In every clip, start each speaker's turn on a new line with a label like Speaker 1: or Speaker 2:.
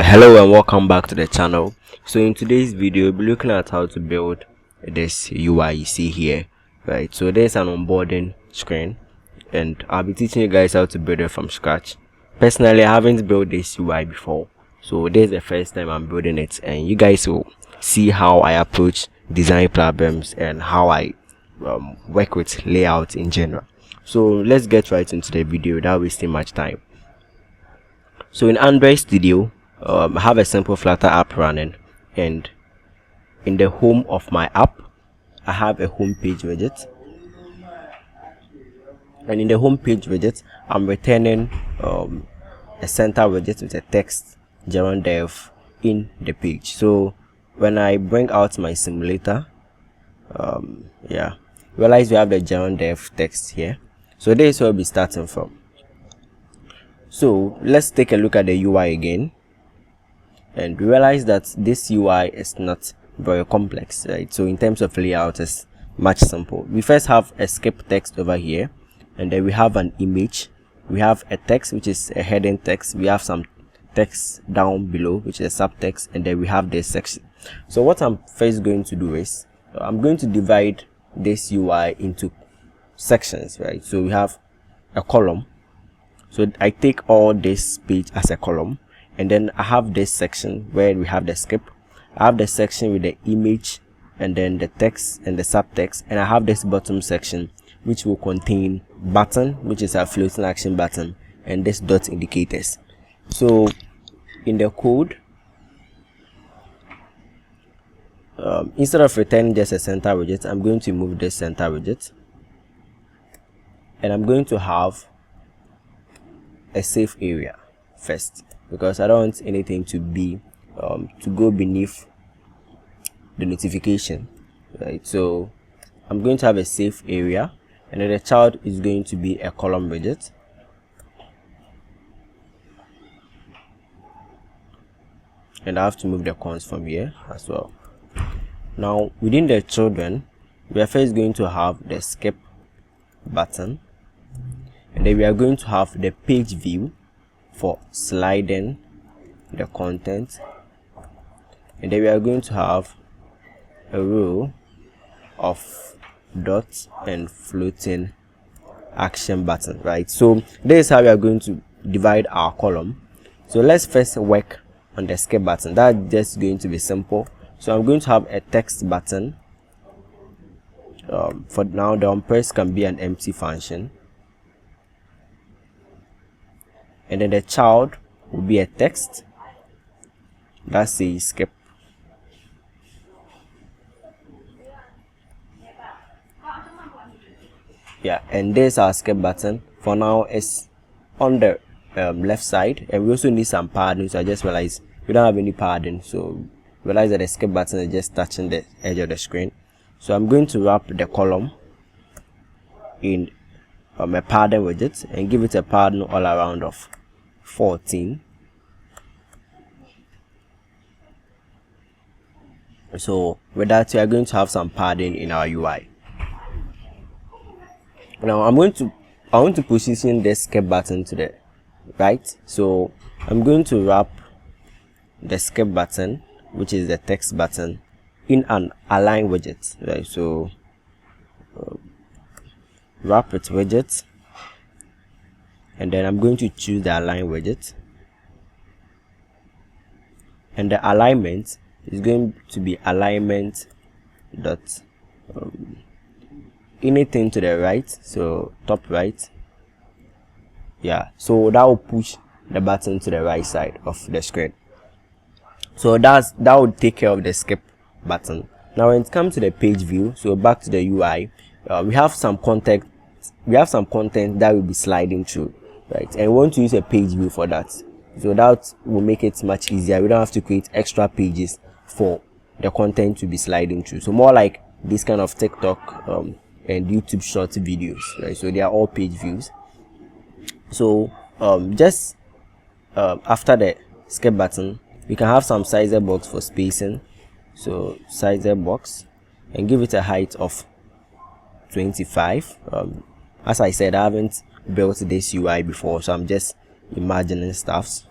Speaker 1: Hello and welcome back to the channel. So in today's video we'll be looking at how to build this UI you see here, right? So there's an onboarding screen and I'll be teaching you guys how to build it from scratch. Personally, I haven't built this UI before, so this is the first time I'm building it, and you guys will see how I approach design problems and how I work with layout in general. So let's get right into the video without wasting much time. So in Android Studio, I have a simple Flutter app running, and in the home of my app I have a home page widget, and in the home page widget I'm returning a center widget with a text gerund dev in the page. So when I bring out my simulator, realize we have the gerund dev text here. So this is where we'll be starting from. So let's take a look at the UI again, and we realize that this UI is not very complex, right? So in terms of layout, it's much simple. We first have a skip text over here, and then we have an image, we have a text which is a heading text, we have some text down below which is a subtext, and then we have this section. So what I'm first going to do is I'm going to divide this UI into sections, right? So we have a column. So I take all this page as a column, and then I have this section where we have the skip. I have the section with the image and then the text and the subtext, and I have this bottom section which will contain button, which is a floating action button, and this dot indicators. So in the code, instead of returning just a center widget, I'm going to remove this center widget, and I'm going to have a safe area first, because I don't want anything to be to go beneath the notification, right? So I'm going to have a safe area, and then the child is going to be a column widget, and I have to move the cons from here as well. Now within the children, we are first going to have the skip button, and then we are going to have the page view for sliding the content, and then we are going to have a row of dots and floating action button, right? So this is how we are going to divide our column. So let's first work on the skip button. That's just going to be simple. So I'm going to have a text button. For now, the onPress can be an empty function, and then the child will be a text that says skip. Yeah, and there's our skip button. For now, it's on the left side, and we also need some padding. So I just realized we don't have any padding, so realize that the skip button is just touching the edge of the screen. So I'm going to wrap the column in a padding widget and give it a padding all around of 14. So with that, we are going to have some padding in our UI. Now I want to position the skip button to the right. So I'm going to wrap the skip button, which is the text button, in an align widget, right? So wrap it widget, and then I'm going to choose the align widget, and the alignment is going to be alignment dot anything to the right, so top right. Yeah, so that will push the button to the right side of the screen. So that would take care of the skip button. Now when it comes to the page view, so back to the UI, we have some content that will be sliding through, right? And we want to use a page view for that, so that will make it much easier. We don't have to create extra pages for the content to be sliding through. So more like this kind of TikTok and YouTube short videos, right? So they are all page views. So just after the skip button, we can have some sizer box for spacing. So sizer box, and give it a height of 25. As I said, I haven't built this UI before, so I'm just imagining stuff.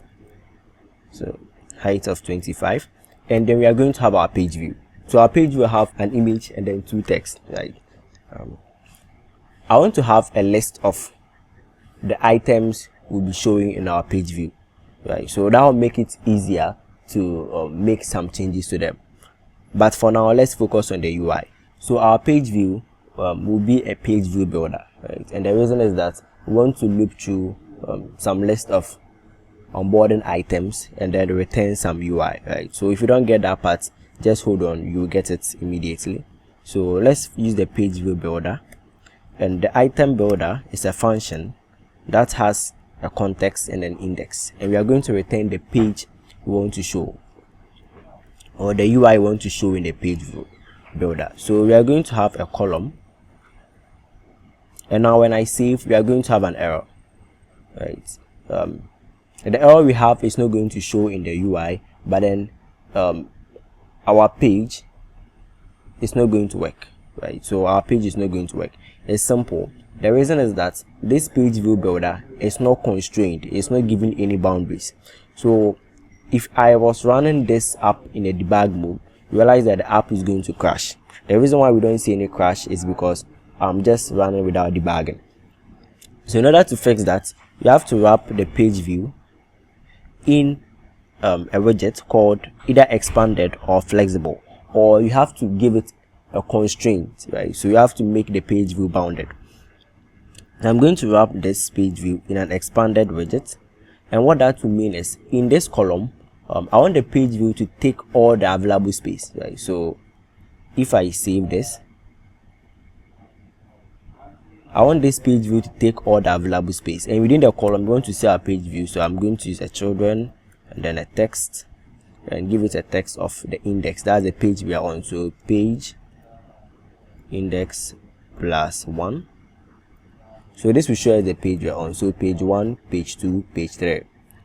Speaker 1: So height of 25, and then we are going to have our page view. So our page will have an image and then two text, right? I want to have a list of the items we'll be showing in our page view, right? So that will make it easier to make some changes to them. But for now, let's focus on the UI. So our page view will be a page view builder, right? And the reason is that we want to loop through some list of onboarding items and then return some UI, right? So if you don't get that part, just hold on, you'll get it immediately. So let's use the page view builder, and the item builder is a function that has a context and an index, and we are going to return the page we want to show, or the UI we want to show in the page view builder. So we are going to have a column, and now when I save, we are going to have an error, right? The error we have is not going to show in the UI, but then our page is not going to work, right? So our page is not going to work. It's simple. The reason is that this page view builder is not constrained, it's not giving any boundaries. So if I was running this app in a debug mode, realize that the app is going to crash. The reason why we don't see any crash is because I'm just running without debugging. So in order to fix that, you have to wrap the page view in a widget called either expanded or flexible, or you have to give it a constraint, right? So you have to make the page view bounded. I'm going to wrap this page view in an expanded widget, and what that will mean is in this column I want the page view to take all the available space, right? So if I save this, I want this page view to take all the available space, and within the column we want to see our page view. So I'm going to use a children and then a text, and give it a text of the index. That's the page we are on. So page index +1. So this will show us the page we are on. So page 1, page 2, page 3,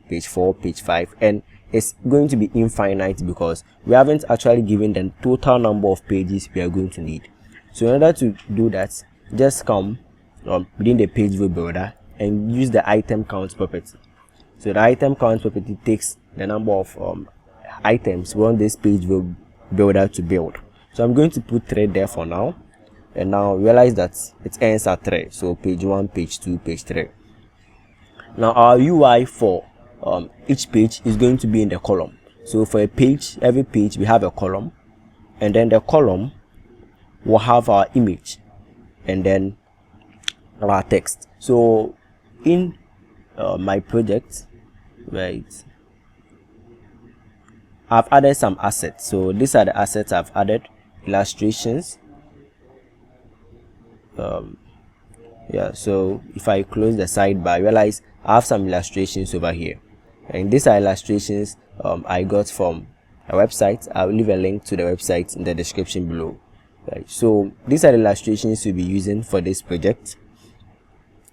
Speaker 1: page 4, page 5, and it's going to be infinite because we haven't actually given the total number of pages we are going to need. So in order to do that, just come within the page view builder and use the item count property. So the item count property takes the number of items we want this page view builder to build. So I'm going to put 3 there for now, and now realize that it ends at 3. So page 1, page 2, page 3. Now our UI for each page is going to be in the column. So for a page, every page we have a column, and then the column will have our image and then our text. So in my project, right, I've added some assets. So these are the assets I've added: illustrations. Yeah, so if I close the sidebar, realize I have some illustrations over here, and these are illustrations I got from a website. I'll leave a link to the website in the description below, right? So these are the illustrations we'll be using for this project.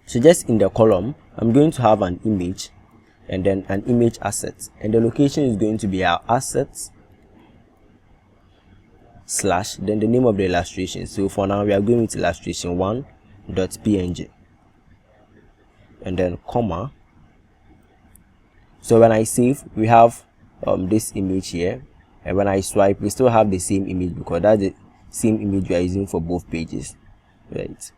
Speaker 1: So just in the column, I'm going to have an image and then an image asset, and the location is going to be our assets / then the name of the illustration. So for now we are going with illustration1.png, and then comma. So when I save, we have this image here, and when I swipe, we still have the same image because that's the same image we are using for both pages, right?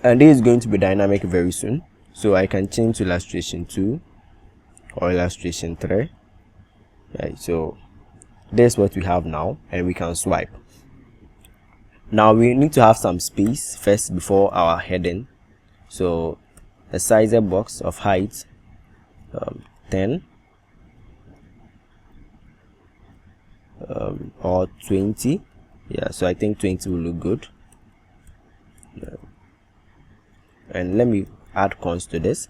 Speaker 1: And this is going to be dynamic very soon, so I can change to illustration 2 or illustration 3, right? So this is what we have now, and we can swipe. Now we need to have some space first before our heading. So a sizer box of height 10 or 20. Yeah, so I think 20 will look good. And let me add cons to this.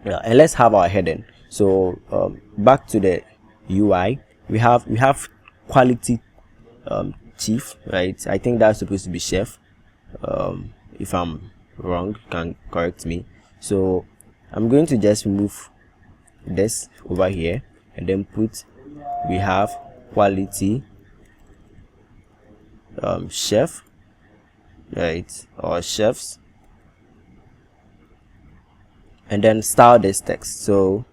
Speaker 1: Yeah, and let's have our heading. So back to the UI, we have quality chief, right? I think that's supposed to be chef. If I'm wrong, you can correct me. So I'm going to just remove this over here and then put, we have quality chef, right, or chefs, and then style this text. So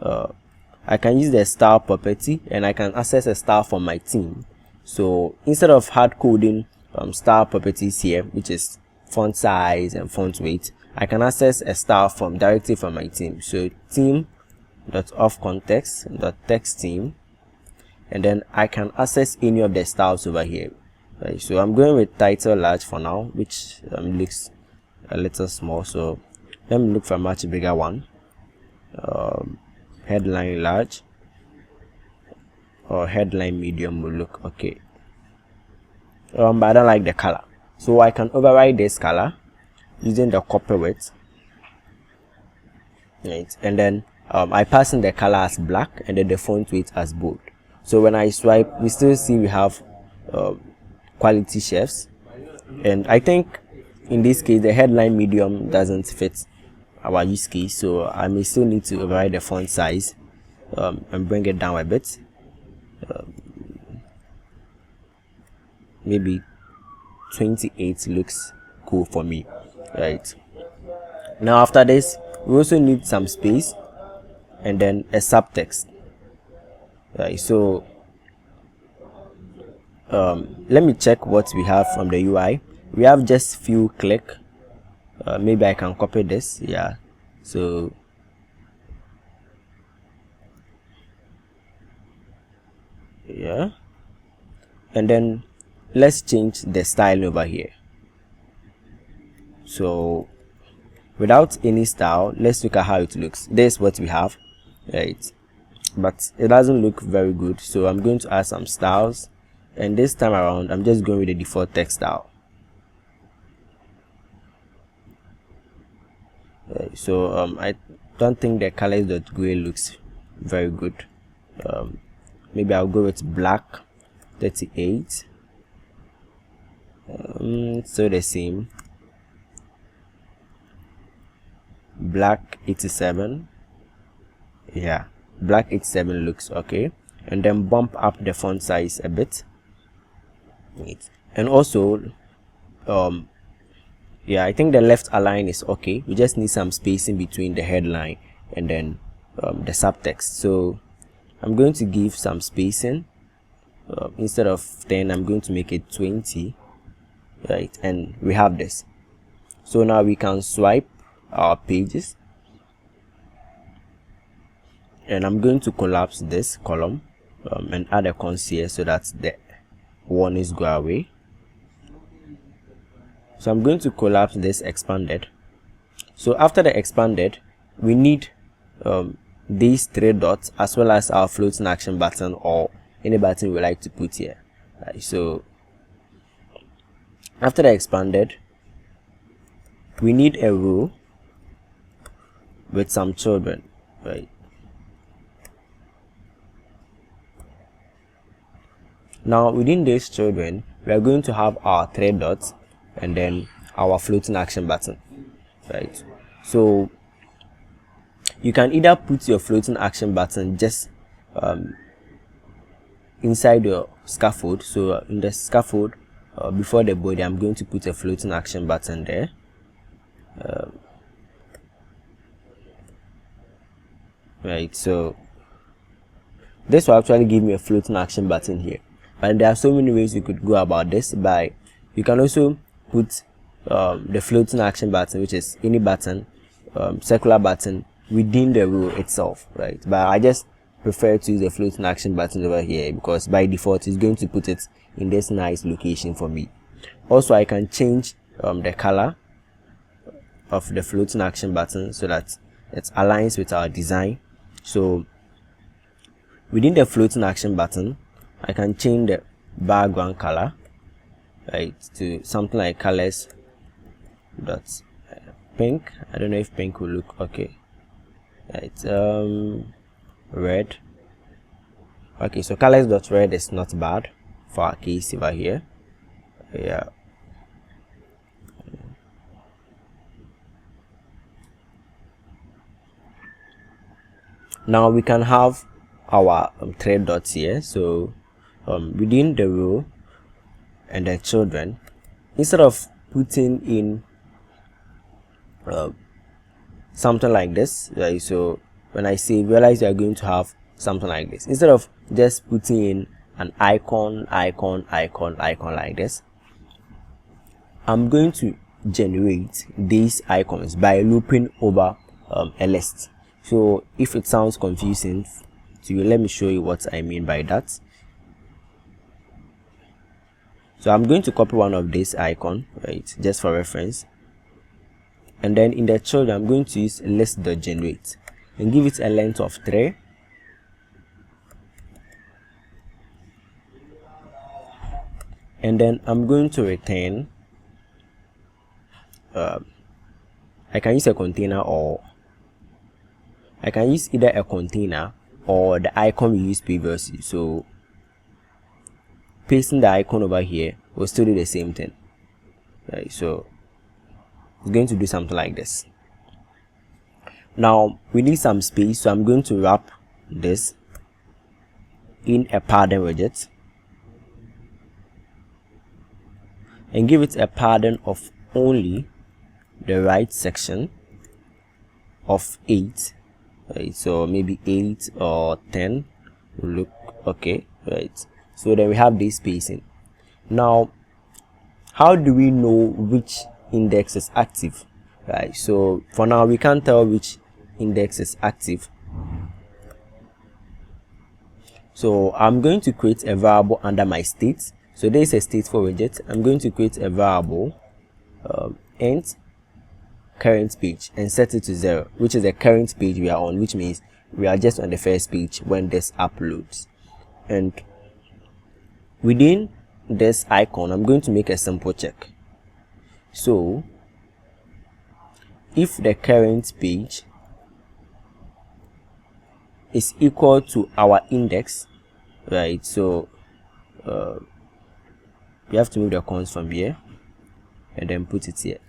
Speaker 1: I can use the style property and I can access a style from my team. So instead of hard coding style properties here, which is font size and font weight, I can access a style from directly from my team. So team.offContext.text team, and then I can access any of the styles over here. Right, so I'm going with title large for now, which looks a little small, so let me look for a much bigger one. Headline large or headline medium will look okay. But I don't like the color, so I can override this color using the copy width, right? And then I pass in the color as black and then the font weight as bold. So when I swipe, we still see we have quality chefs, and I think in this case the headline medium doesn't fit our use case, so I may still need to override the font size and bring it down a bit. Maybe 28 looks cool for me, right? Now after this, we also need some space and then a subtext, right? So let me check what we have from the UI. We have just few click. Maybe I can copy this. Yeah, so yeah, and then let's change the style over here. So without any style, let's look at how it looks. This is what we have, right? But it doesn't look very good, so I'm going to add some styles, and this time around I'm just going with the default text style. So I don't think the colors.gray looks very good. Maybe I'll go with black 38. So the same. Black 87. Yeah, black 87 looks okay. And then bump up the font size a bit. And also yeah, I think the left align is okay. We just need some spacing between the headline and then the subtext. So I'm going to give some spacing. Instead of 10, I'm going to make it 20, right? And we have this. So now we can swipe our pages, and I'm going to collapse this column and add a concierge so that the warnings go away. So I'm going to collapse this expanded. So after the expanded, we need these 3 dots as well as our floating action button or any button we like to put here. Right, so after the expanded, we need a row with some children, right? Now within these children, we are going to have our 3 dots and then our floating action button, right? So you can either put your floating action button just inside your scaffold. So in the scaffold before the body, I'm going to put a floating action button there. Right, so this will actually give me a floating action button here, but there are so many ways you could go about this. By you can also put the floating action button, which is any button, circular button, within the row itself, right? But I just prefer to use the floating action button over here because by default it's going to put it in this nice location for me. Also, I can change the color of the floating action button so that it aligns with our design. So within the floating action button, I can change the background color, right, to something like colors dot pink. I don't know if pink will look okay. Right, red. Okay, so colors dot red is not bad for our case over here. Yeah. Now we can have our 3 dots here. So within the row and the children, instead of putting in something like this, right, so when I save, realize you are going to have something like this. Instead of just putting in an icon like this, I'm going to generate these icons by looping over a list. So if it sounds confusing to you, let me show you what I mean by that. So I'm going to copy one of this icon, right, just for reference, and then in the children I'm going to use list.generate and give it a length of 3, and then I'm going to return I can use a container, or I can use either a container or the icon we used previously. So pasting the icon over here will still do the same thing, right? So it's going to do something like this. Now we need some space, so I'm going to wrap this in a padding widget and give it a padding of only the right section of 8, right? So maybe 8 or 10 will look okay, right? So then we have this spacing. Now how do we know which index is active, right? So for now we can't tell which index is active, so I'm going to create a variable under my state. So there is a stateful widget. I'm going to create a variable int current page and set it to 0, which is the current page we are on, which means we are just on the first page when this uploads. And within this icon I'm going to make a simple check. So if the current page is equal to our index, right, so we have to move the cons from here and then put it here.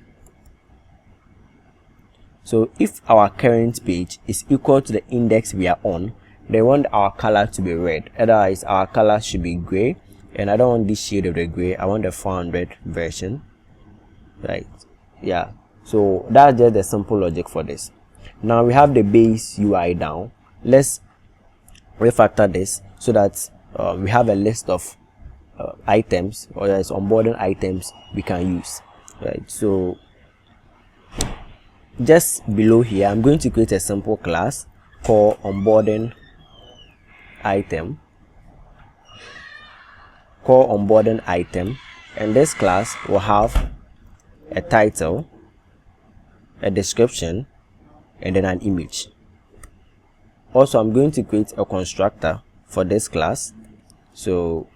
Speaker 1: So if our current page is equal to the index we are on, they want our color to be red, otherwise our color should be gray, and I don't want this shade of the gray, I want the 400 version, right? Yeah, so that's just the simple logic for this. Now we have the base UI down. Let's refactor this so that we have a list of items, or there's onboarding items we can use, right? So just below here I'm going to create a simple class called onboarding item, and this class will have a title, a description, and then an image. Also I'm going to create a constructor for this class. So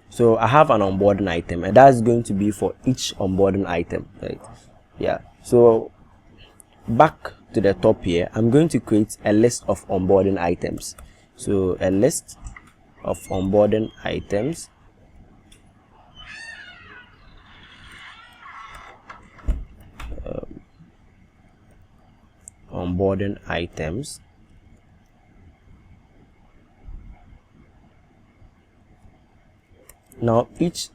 Speaker 1: so I have an onboarding item, and that's going to be for each onboarding item, right? Yeah, so back to the top here, I'm going to create a list of onboarding items. So a list of onboarding items, Now each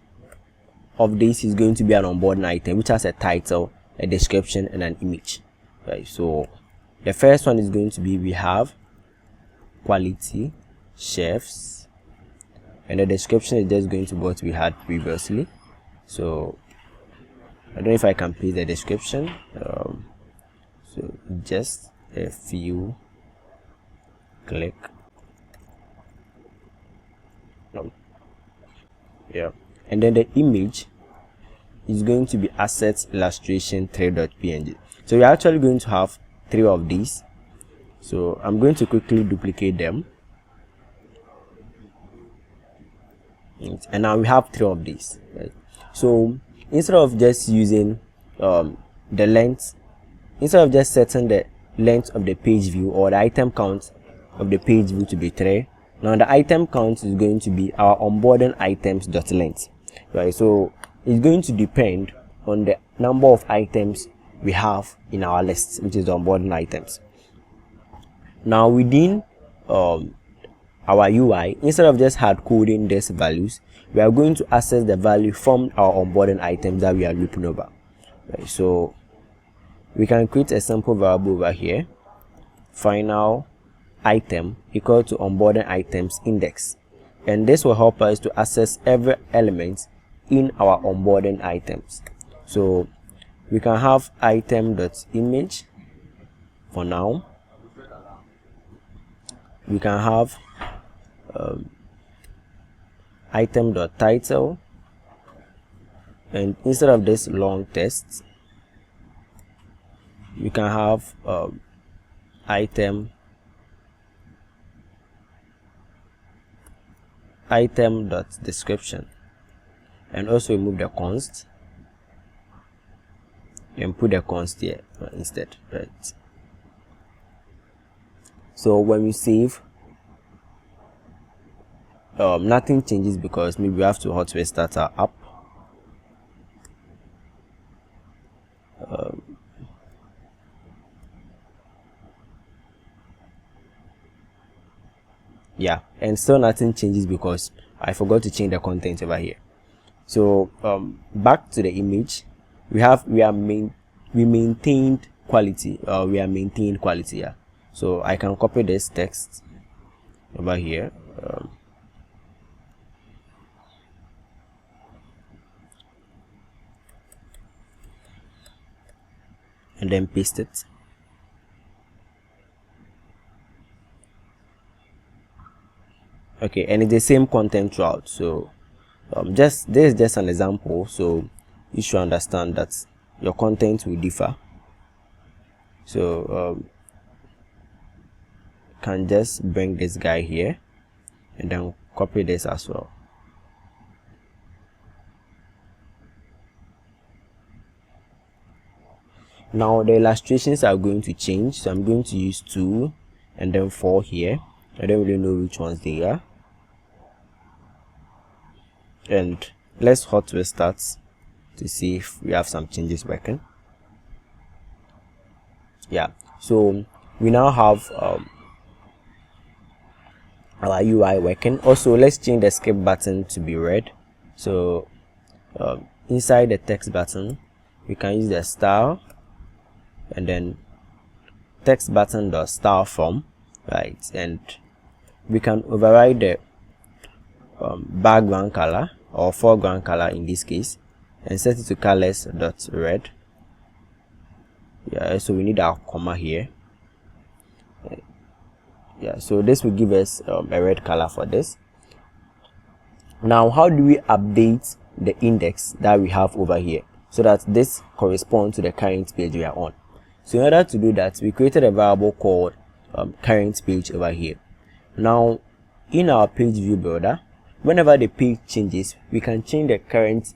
Speaker 1: of these is going to be an onboarding item which has a title, a description, and an image, right? So the first one is going to be, we have quality chefs, and the description is just going to be what we had previously. So I don't know if I can paste the description. So just a few click. Yeah, and then the image is going to be assets illustration 3.png. So we're actually going to have 3 of these. So I'm going to quickly duplicate them, and now we have 3 of these, right? So instead of just using the length, instead of just setting the length of the page view or the item count of the page view to be 3, now the item count is going to be our onboarding items dot length, right? So it's going to depend on the number of items we have in our list, which is the onboarding items. Now within our UI, instead of just hard coding these values, we are going to access the value from our onboarding items that we are looping over. Right, so we can create a simple variable over here, final item equal to onboarding items index, and this will help us to access every element in our onboarding items. So we can have item.image for now. We can have item.title, and instead of this long text, we can have item.description, and also remove the const and put the const here instead, right? So when we save, nothing changes because maybe we have to hotware start our app. Yeah, and still nothing changes because I forgot to change the content over here. So back to the image, we maintained quality. Yeah. So I can copy this text over here. And then paste it. Okay, and it's the same content throughout. So this is just an example, so you should understand that your content will differ. So can just bring this guy here and then copy this as well. Now the illustrations are going to change, so I'm going to use 2 and then 4 here. I don't really know which ones they are. And let's hotware start to see if we have some changes working. Yeah, so we now have our UI working. Also, let's change the skip button to be red. So inside the text button, we can use the style and then text button dot style from, right? And we can override the background color or foreground color in this case and set it to colors dot red. Yeah, so we need our comma here. Yeah, so this will give us a red color for this. Now, how do we update the index that we have over here so that this corresponds to the current page we are on? So in order to do that, we created a variable called current page over here. Now, in our page view builder, whenever the page changes, we can change the current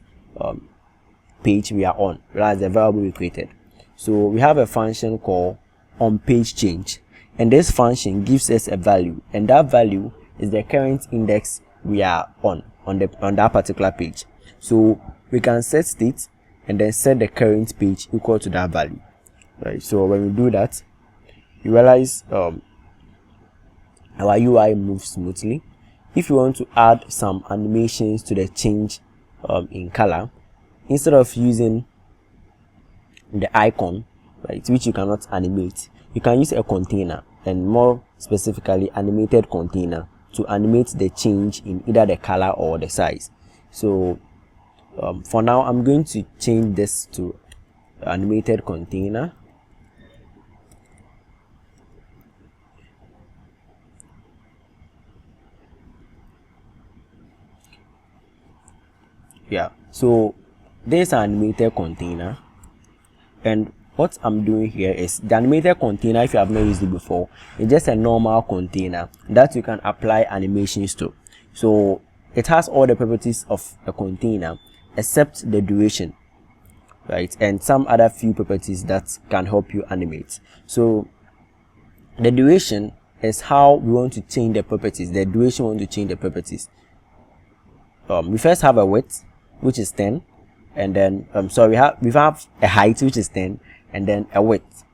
Speaker 1: page we are on, rather the variable we created. So we have a function called onPageChange, and this function gives us a value, and that value is the current index we are on that particular page. So we can set state and then set the current page equal to that value, right? So when we do that, you realize our UI moves smoothly. If you want to add some animations to the change in color, instead of using the icon, right, which you cannot animate, you can use a container, and more specifically animated container, to animate the change in either the color or the size. So for now, I'm going to change this to animated container. Yeah, so this animated container, and what I'm doing here is the animated container, if you have not used it before, it's just a normal container that you can apply animations to. So it has all the properties of a container except the duration, right, and some other few properties that can help you animate. So the duration is how we want to change the properties. The duration we want to change the properties. We first have a width, which is 10, and then we have a height, which is 10, and then a width.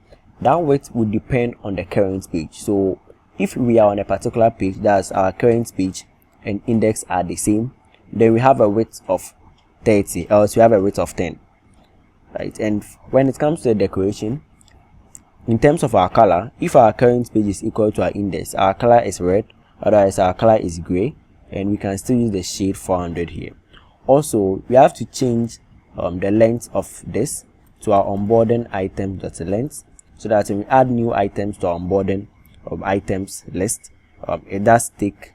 Speaker 1: That width would depend on the current page. So if we are on a particular page, that's our current page and index are the same, then we have a width of 30, else we have a width of 10, right? And when it comes to the decoration, in terms of our color, if our current page is equal to our index, our color is red, otherwise our color is gray, and we can still use the shade 400 here. Also, we have to change the length of this to our onboarding item.length, so that when we add new items to our onboarding items list, it does take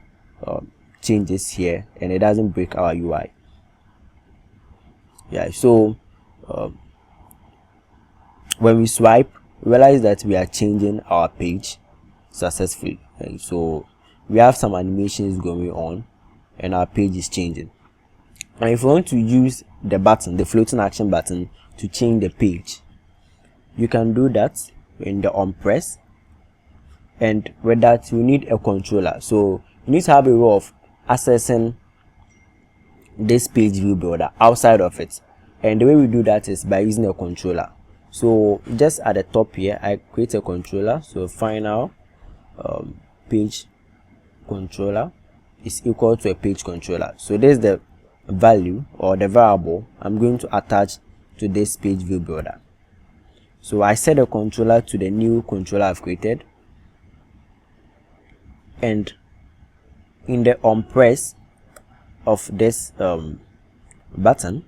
Speaker 1: changes here and it doesn't break our UI. Yeah, so when we swipe, realize that we are changing our page successfully. Right? So we have some animations going on and our page is changing. And if you want to use the button, the floating action button, to change the page, you can do that in the on press, and with that you need a controller. So you need to have a way of accessing this page view builder outside of it, and the way we do that is by using a controller. So just at the top here, I create a controller. So final page controller is equal to a page controller. So this is the value or the variable I'm going to attach to this page view builder. So I set a controller to the new controller I've created, and in the on press of this button,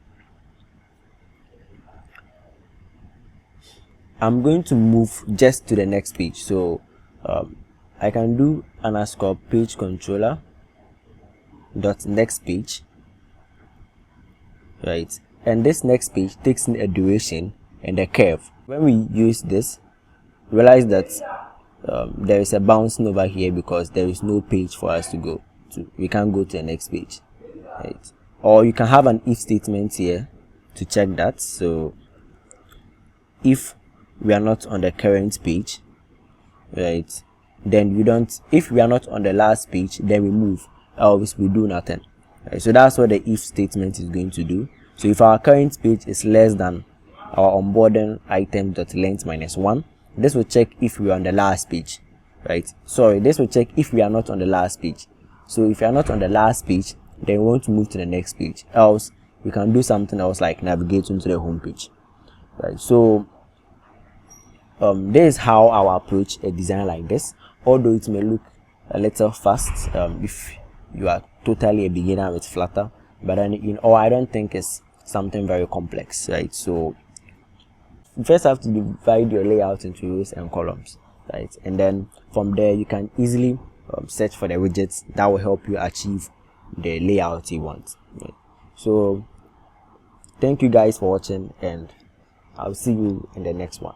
Speaker 1: I'm going to move just to the next page. So I can do _ page controller dot next page, right? And this next page takes in a duration and a curve. When we use this, realize that there is a bouncing over here because there is no page for us to go to. We can't go to the next page, right? Or you can have an if statement here to check that. So if we are not on the current page, right, then we don't. If we are not on the last page, then we move, else we do nothing, right? So that's what the if statement is going to do. So if our current page is less than our onboarding item.length -1, this will check if we are on the last page, right? Sorry, this will check if we are not on the last page. So if you are not on the last page, then we want to move to the next page, else we can do something else like navigating to the home page, right? So this is how I will approach a design like this, although it may look a little fast if you are totally a beginner with Flutter, but then I don't think it's something very complex, right? So you first have to divide your layout into rows and columns, right? And then from there you can easily search for the widgets that will help you achieve the layout you want, right? So thank you guys for watching, and I'll see you in the next one.